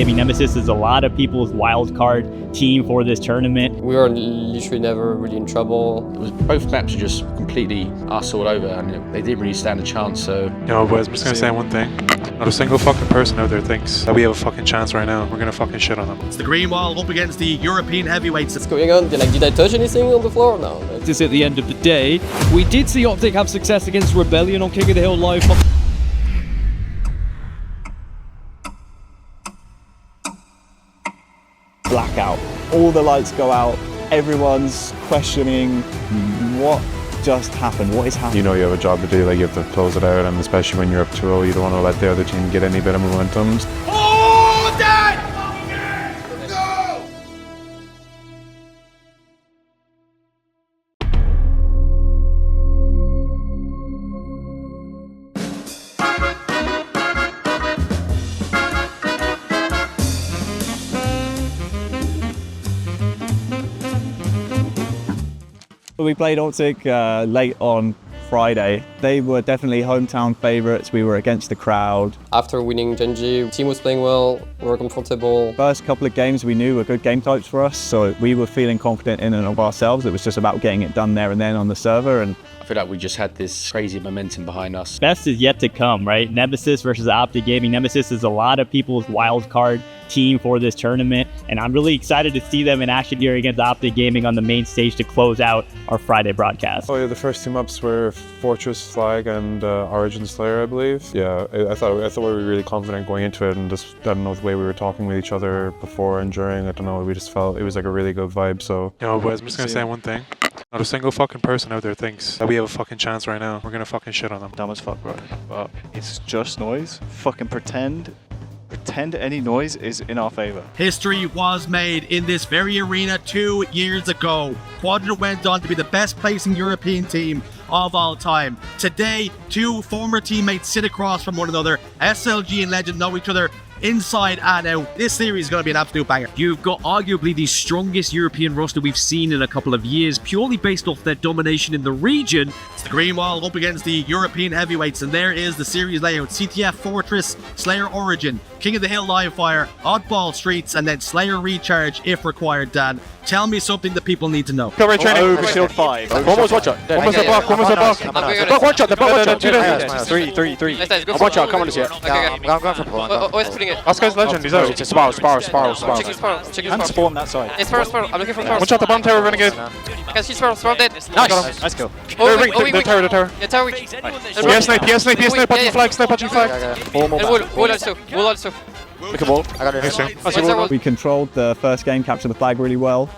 Gaming. Nemesis is a lot of people's wild card team for this tournament. We were literally never really in trouble. It was, both maps were just completely us all over, and they didn't really stand a chance. So, boys, I'm just gonna say one thing. Not a single fucking person out there thinks that we have a fucking chance right now. We're gonna fucking shit on them. It's the green wall up against the European heavyweights. What's going on? Did I touch anything on the floor? No. This at the end of the day. We did see Optic have success against Rebellion on King of the Hill live. Blackout. All the lights go out. Everyone's questioning what just happened. What is happening? You know you have a job to do, like you have to close it out, and especially when you're up 2-0, you don't want to let the other team get any bit of momentum. Oh, Dad! Let's go! We played Optic late on Friday. They were definitely hometown favourites. We were against the crowd. After winning Genji, the team was playing well, we were comfortable. First couple of games we knew were good game types for us, so we were feeling confident in and of ourselves. It was just about getting it done there and then on the server. And I feel like we just had this crazy momentum behind us. Best is yet to come, right? Nemesis versus Optic Gaming. Nemesis is a lot of people's wild card team for this tournament, and I'm really excited to see them in action here against Optic Gaming on the main stage to close out our Friday broadcast. Oh yeah, the first two maps were Fortress, Flag, and Origin Slayer, I believe. Yeah, I thought we were really confident going into it, and just I don't know the way we were talking with each other before and during. I don't know, we just felt it was like a really good vibe. So, boys, I'm just gonna say one thing. Not a single fucking person out there thinks that we have a fucking chance right now. We're gonna fucking shit on them. Dumb as fuck, bro. But it's just noise. Fucking pretend any noise is in our favor. History was made in this very arena 2 years ago. Quadrant went on to be the best placing European team of all time. Today, two former teammates sit across from one another. SLG and Legend know each other inside and out. This series is going to be an absolute banger. You've got arguably the strongest European roster we've seen in a couple of years, purely based off their domination in the region. It's the green wall up against the European heavyweights, and there is the series layout. CTF Fortress, Slayer Origin, King of the Hill Livefire, Oddball Streets, and then Slayer Recharge if required. Dan, tell me something that people need to know. Go right training. Over shield 5. One was watch out. One was a block. One was a block. The block one shot. The block one shot. 3. I'm watch out. Come on, this here. I'm going for Paul. Always putting it. Last guy's Legend. He's out. It's a Spiral. Chicken Spiral. And spawn that side. It's Spiral. I'm looking for Spiral. One shot the bomb tower, Renegade. I can see Spiral dead. Nice. Let's go. The tower. Yeah, tower weak. PS snipe, patching flag, patching flag. Wall also. Look at wall. I got it. we controlled the first game, captured the flag really well,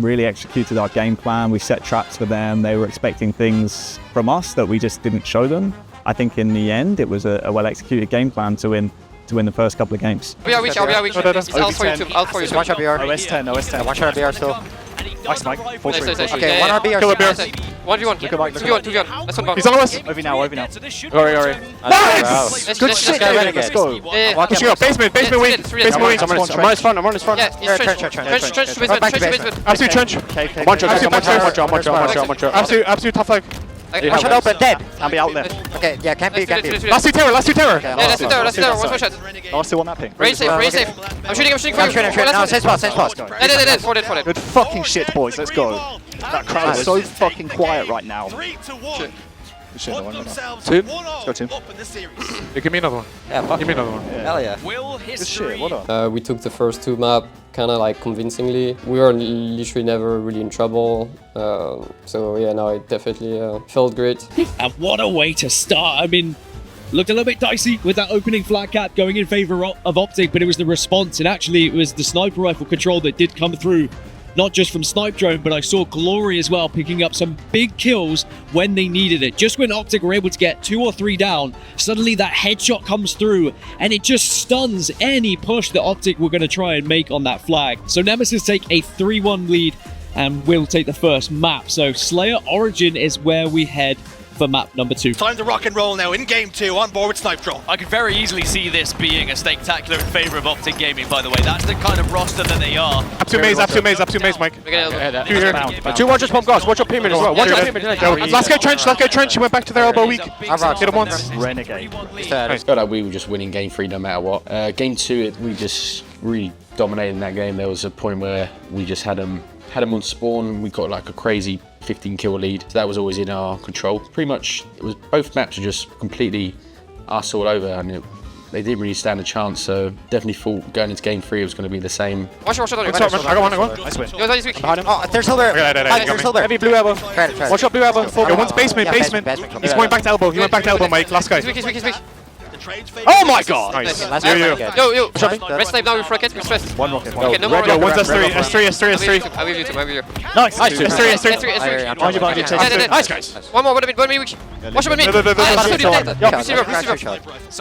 really executed our game plan. We set traps for them. They were expecting things from us that we just didn't show them. I think in the end, it was a well-executed game plan to win the first couple of games. I'll be out. It's out for you too. One shot BR. OS10. One shot BR still. Nice, Mike. Okay, one RB. Kill a bear. 1v1. 2v1. Let's one. He's on us. Over now. Alright. Nice! Good shit, let's go. Pushing up. Basement wings. I'm on his front. Yeah, he's trench to basement. Absolute trench. One shot. Absolute top flag. One shot open, dead. I'll be out there. Okay, yeah, can't be. Last two tower. Yeah, let's do tower. One more shot. Last two on that ping. Raise safe. I'm shooting for you. No, same spot. Dead. For it. Good fucking shit, boys. Let's go. That crowd is so fucking quiet right now. 3-1. Shit, no one. Team. Let's go, team. Give me another one. Give me another one. Hell yeah. Good shit, what on? We took the first two map kind of like convincingly. We were literally never really in trouble. So yeah, no, it definitely felt great. And what a way to start. I mean, looked a little bit dicey with that opening flat cap going in favor of Optic, but it was the response, and actually it was the sniper rifle control that did come through. Not just from Snipe Drone, but I saw Glory as well picking up some big kills when they needed it. Just when Optic were able to get 2 or 3 down, suddenly that headshot comes through and it just stuns any push that Optic were going to try and make on that flag. So Nemesis take a 3-1 lead and will take the first map. So Slayer Origin is where we head for map number 2. Time to rock and roll now in game 2 on board with Snipe Drone. I could very easily see this being a spectacular in favour of Optic Gaming, by the way. That's the kind of roster that they are. Up 2 maze, Mike. We're gonna Two here. 2 watchers pump gas. Watch your pyramid as well. Watch your pyramid. Let's get trench. He went back to their elbow weak. Hit him once. Renegade. Felt like we were just winning game 3 no matter what. Game 2, we just really dominated in that game. There was a point where we just had them on spawn. We got like a crazy 15 kill lead. So that was always in our control. Pretty much, it was both maps were just completely us all over, and they didn't really stand a chance. So definitely thought going into game 3 it was going to be the same. Watch out. I got one. Nice win. Behind him. Oh, there's Hilbert. There's Hilbert. Heavy blue elbow. Try it. Watch out, blue elbow. Yo, one's basement. He's going back to elbow. He went back to elbow, Mike. Last guy. He's weak. Oh my god! Nice. Yo. Red snipe now with rocket. We're stressed. One rocket. Okay, no more Yo, rocket. one's S3. I will use you. Nice. S3. Nice guys. One more. One minute. Watch him on me.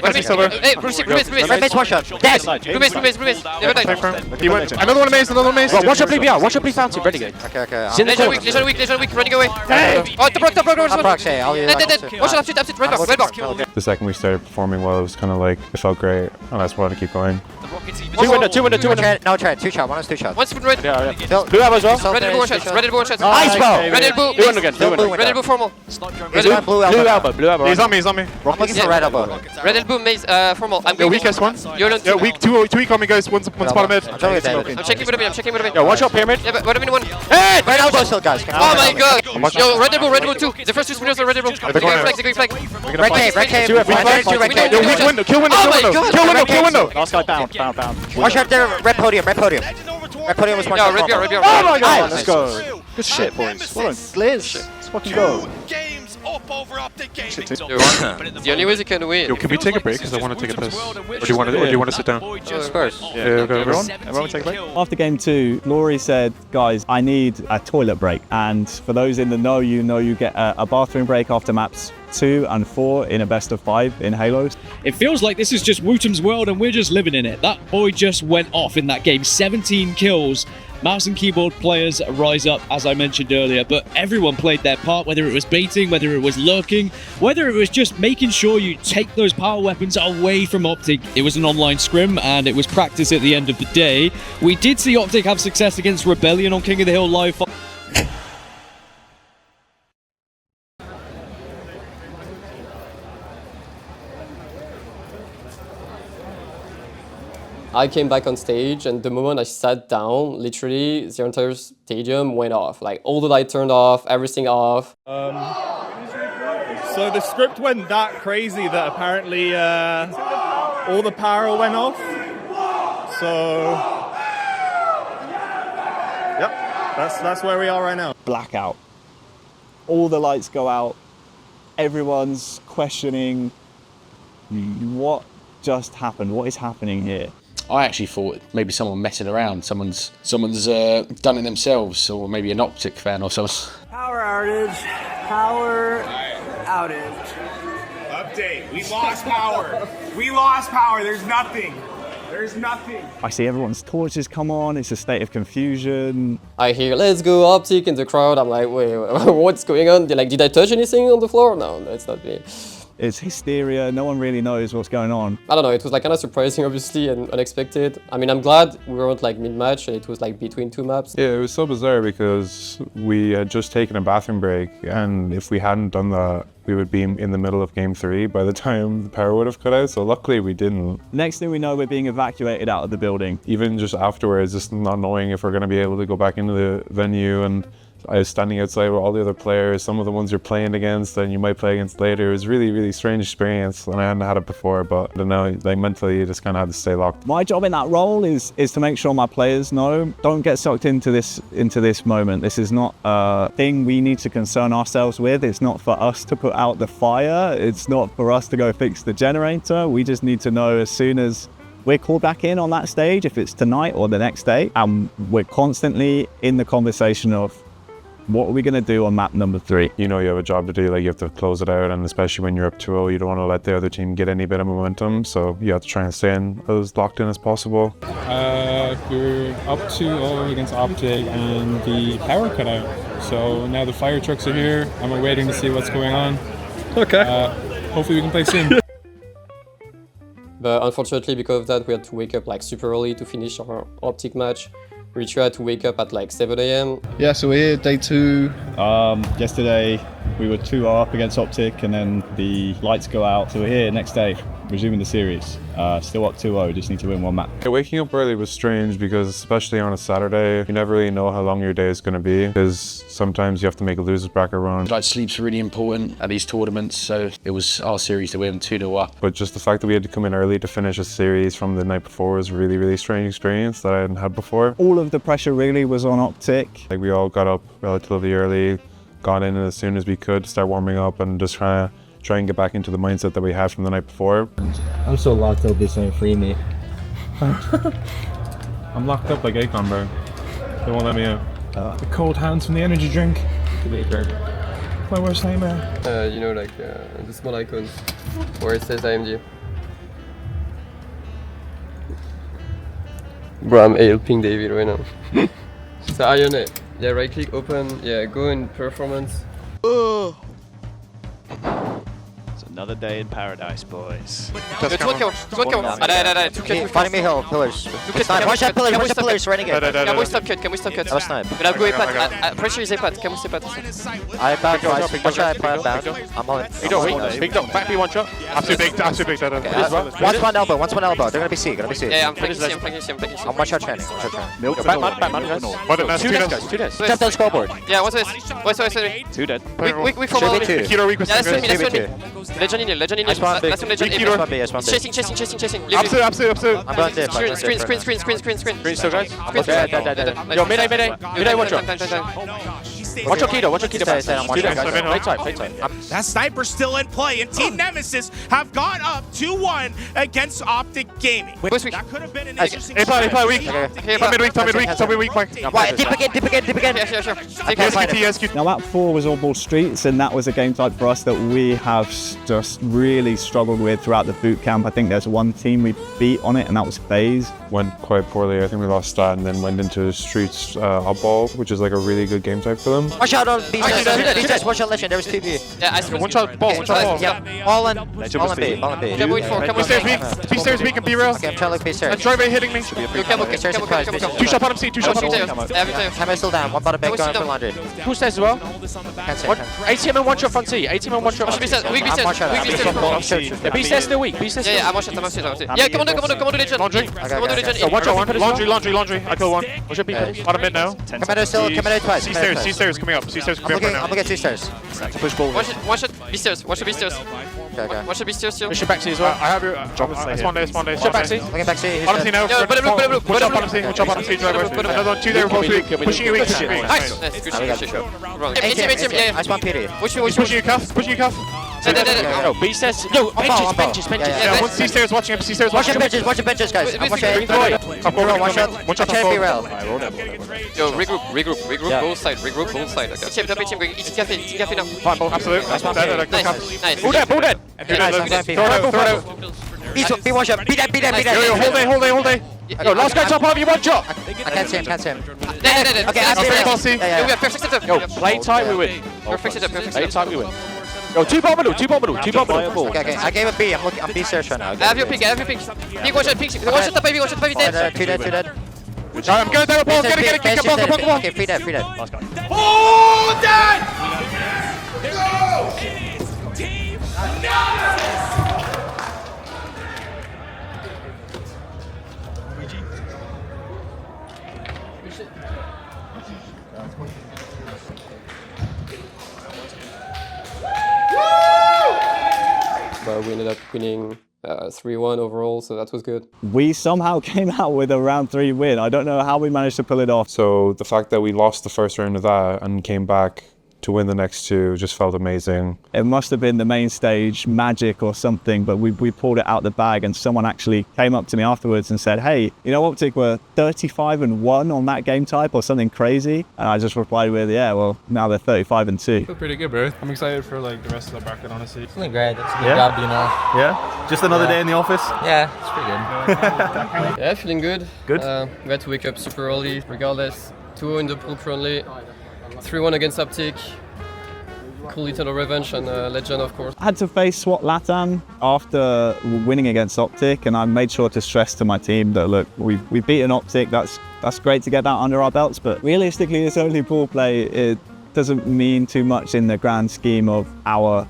Receiver. Hey, Bruce. Red base one shot. Dead. Blue base. Never died. Another one of maze. Watch your blue Watch your blue fountain. Renegade. Okay. Legion weak. Running away. Oh, top rock. Dead. Watch it. Upset. Red block. The second we started performing well, it was kind of like, it felt great, and I just wanted to keep going. Two window. No, try it. 2 shot. One is 2 shots. One spin red. Blue elbow as well. Red elbow one shot. Ice bow. Red elbow. Blue one again. Red elbow formal. Blue elbow. Blue elbow. He's on me. I'm looking for red elbow. Red elbow maze formal. I'm Yo, weakest one. Yo, weak. Two weak on me, guys. One's bottom mid. I'm trying to get David. I'm checking with a bit. Yo, watch your pyramid. Yeah, but what do you mean one? Hey! Red elbow still, guys. Oh my god! Yo, red elbow 2. The first 2 spinners are red elbow. They're going flag. Red cave. Yo, weak window. Kill window. Last guy bound. Watch out there. Red podium. Red podium was one No, shot. red beer. Oh my god. Nice. Let's go. Good shit, boys. Well done. Gliz. Let's fucking go. Games up over Optic Gaming. The only way you can win. Yo, can we take a break? Because I want to take a piss. Or do you want to sit down? Of course. Yeah, okay. Everyone take a break. After game 2, Laurie said, guys, I need a toilet break. And for those in the know you get a bathroom break after maps 2 and 4 in a best of 5 in Halos. It feels like this is just Wootem's world and we're just living in it. That boy just went off in that game. 17 kills. Mouse and keyboard players rise up, as I mentioned earlier, but everyone played their part, whether it was baiting, whether it was lurking, whether it was just making sure you take those power weapons away from Optic. It was an online scrim, and it was practice at the end of the day. We did see Optic have success against Rebellion on King of the Hill Live. I came back on stage, and the moment I sat down, literally the entire stadium went off. Like all the light turned off, everything off. So the script went that crazy that apparently all the power went off. So yep, that's where we are right now. Blackout. All the lights go out. Everyone's questioning what just happened. What is happening here? I actually thought maybe someone messing around. Someone's done it themselves, or maybe an Optic fan or something. Power outage. Update. We lost power. There's nothing. I see everyone's torches come on. It's a state of confusion. I hear "Let's go Optic" in the crowd. I'm like, wait, what's going on? They're like, did I touch anything on the floor? No, it's not me. It's hysteria. No one really knows what's going on. I don't know. It was like kind of surprising, obviously, and unexpected. I mean, I'm glad we weren't like mid-match. It was like between 2 maps. Yeah, it was so bizarre because we had just taken a bathroom break, and if we hadn't done that, we would be in the middle of game 3 by the time the power would have cut out, so luckily we didn't. Next thing we know, we're being evacuated out of the building. Even just afterwards, just not knowing if we're going to be able to go back into the venue, and I was standing outside with all the other players, some of the ones you're playing against and you might play against later. It was really, really strange experience, and I hadn't had it before, but I don't know, like mentally you just kind of had to stay locked. My job in that role is to make sure my players know, don't get sucked into this moment. This is not a thing we need to concern ourselves with. It's not for us to put out the fire. It's not for us to go fix the generator. We just need to know as soon as we're called back in on that stage, if it's tonight or the next day, and we're constantly in the conversation of what are we going to do on map number 3? You know you have a job to do, like you have to close it out, and especially when you're up 2-0, you don't want to let the other team get any bit of momentum, so you have to try and stay in as locked in as possible. We're up 2-0 against Optic and the power cut out. So now the fire trucks are here and we're waiting to see what's going on. Okay. Hopefully we can play soon. But unfortunately, because of that, we had to wake up like super early to finish our Optic match. We tried to wake up at like 7 a.m. Yeah, so we're here, day 2. Yesterday we were 2-0 up against Optic and then the lights go out. So we're here next day, resuming the series. Still up 2-0, just need to win one match. Yeah, waking up early was strange because especially on a Saturday, you never really know how long your day is going to be because sometimes you have to make a losers bracket run. Like sleep's really important at these tournaments, so it was our series to win 2-0 up. But just the fact that we had to come in early to finish a series from the night before was a really, really strange experience that I hadn't had before. All of the pressure really was on Optic. Like we all got up relatively early, got in as soon as we could, start warming up and just try and get back into the mindset that we had from the night before. I'm so locked up, this ain't free me. I'm locked up like Akon, bro. They won't let me out. The cold hands from the energy drink. My worst nightmare. You know, like the small icons where it says IMD. Bro, I'm helping David right now. So iron it. Yeah, right click, open. Yeah, go in performance. It's another day in paradise, boys. Fighting me hill, pillars. One shot pillars, running it. Can we stop cut? Can we stop cut? That was snipe. Grab go iPad. Pressure is iPad. Can we step out? iPad, one shot iPad back. I'm on it. Big dog, back B one shot. Absolute big. Once one elbow. They're gonna be C, Yeah, I'm flanking C. I'm one shot training. Batman, guys. Two dead. Jump down scoreboard. Yeah, what's this? What's 2 dead. We from all. Should be 2. Kilo request. Yeah, that's me. Legend in here. Legend. Last one legend. Chasing. Absolute. I'm going dip. Screen. Green still, guys. Yo, midday, one shot. Watch your keto. Play tight. That sniper's still in play, and Team Nemesis have gone up 2-1 against Optic Gaming. That could have been an interesting. Hey, play weak. Tell me weak, Mike. Dip again. SQT. Now that 4 was all ball streets and that was a game type for us that we have just really struggled with throughout the boot camp. I think there's one team we beat on it and that was FaZe. Went quite poorly. I think we lost stat and then went into streets oddball, which is like a really good game type for them. One shot on B. One shot legend. There was 2B. Yeah, I one shot ball. Yeah, all in B. Can we stay weak? B-stairs weak and B rail. Okay, I'm trying to look B-stairs. And Driver hitting me. 2 shot bottom C. Camera's still down. One bottom back going for laundry. 2 stairs as well. Can't say. ATM and 1 shot front C. ATM and 1 shot front C. Weak B-stairs. Yeah, B-stairs still weak. Yeah, I'm one shot. Yeah, come on, legend. Laundry. Laundry. I kill one. What's your B? Bottom mid now. Commando twice. C-stairs coming up. C-stairs coming up right now. I'm gonna get 2 stairs. Push ball. One shot B-stairs. Okay. One shot B-stairs still. Mission back C as well. I have your... Spawn day. Shot back C. Looking back C. Bottom C now. Yo, One shot bottom C, driver. Another one, 2 there, both weak. Pushing you weak. Nice. Good shot. ATM, yeah. I spawn PD. Which Pushing your cuff. No, B-stairs. Yo, benches. Yeah, one C-stairs watching him. C-stairs watching him. Watch benches, guys. I'm watching One shot B rail. Yo, regroup, both side. Okay. Team going, eat cafe now. Fine, absolute. Nice. Ball dead. Throw it out. B one shot. Be dead. Yo, hold day. Yo, last guy top half, you one shot. I can't see him. Dead. Okay, that's it. Yo, we have perfect setup. Yo, play tight, we win. Perfect setup. Play tight, we win. Yo, two bomb middle. Okay, I gave a B. I'm B search right now. I have your ping. Ping one shot, One shot baby, dead. 2 dead. Alright, I'm going down the ball. Get it. Come on. Okay, free dead. Oh, dead! Go! Team Nemesis! But we ended up winning 3-1 overall, so that was good. We somehow came out with a round 3 win. I don't know how we managed to pull it off. So the fact that we lost the first round of that and came back to win the next 2 just felt amazing. It must have been the main stage magic or something, but we pulled it out the bag and someone actually came up to me afterwards and said, hey, you know, Optic were 35-1 on that game type or something crazy. And I just replied with, yeah, well, now they're 35-2. Feel pretty good, bro. I'm excited for like the rest of the bracket, honestly. Feeling great. It's a good job, you know. Yeah? Just another day in the office? Yeah, it's pretty good. Yeah, feeling good. Good. We had to wake up super early, regardless. 2-0 in the pool currently. 3-1 against Optic. Cool little revenge and legend, of course. I had to face SWAT LATAM after winning against Optic, and I made sure to stress to my team that, look, we've beaten Optic, that's great to get that under our belts, but realistically it's only pool play. It doesn't mean too much in the grand scheme of our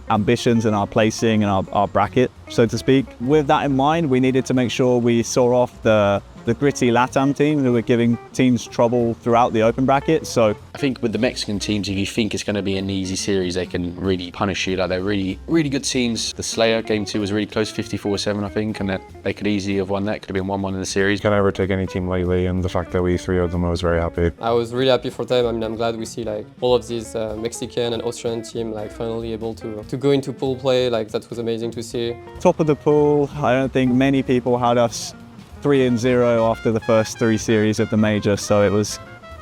ambitions and our placing and our bracket, so to speak. With that in mind, we needed to make sure we saw off the gritty LATAM team who were giving teams trouble throughout the open bracket. So I think with the Mexican teams, if you think it's going to be an easy series, they can really punish you. Like, they're really, really good teams. The Slayer game 2 was really close, 54-7, I think, and that they could easily have won that. Could have been 1-1 in the series. Can never take any team lightly, and the fact that we 3-0'd them, I was very happy. I was really happy for them. I mean, I'm glad we see like all of these Mexican and Australian team like finally able to go into pool play. Like, that was amazing to see. top of the pool, I don't think many people had us 3-0 after the first 3 series of the major, so it was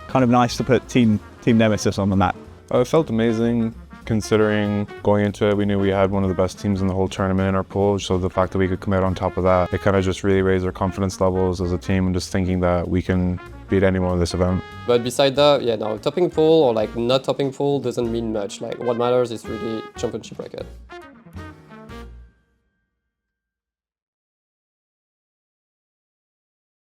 kind of nice to put Team Nemesis on the map. It felt amazing considering going into it, we knew we had one of the best teams in the whole tournament in our pool, so the fact that we could come out on top of that, it kind of just really raised our confidence levels as a team and just thinking that we can beat anyone in this event. But beside that, yeah, no, topping pool or like not topping pool doesn't mean much. Like, what matters is really championship bracket.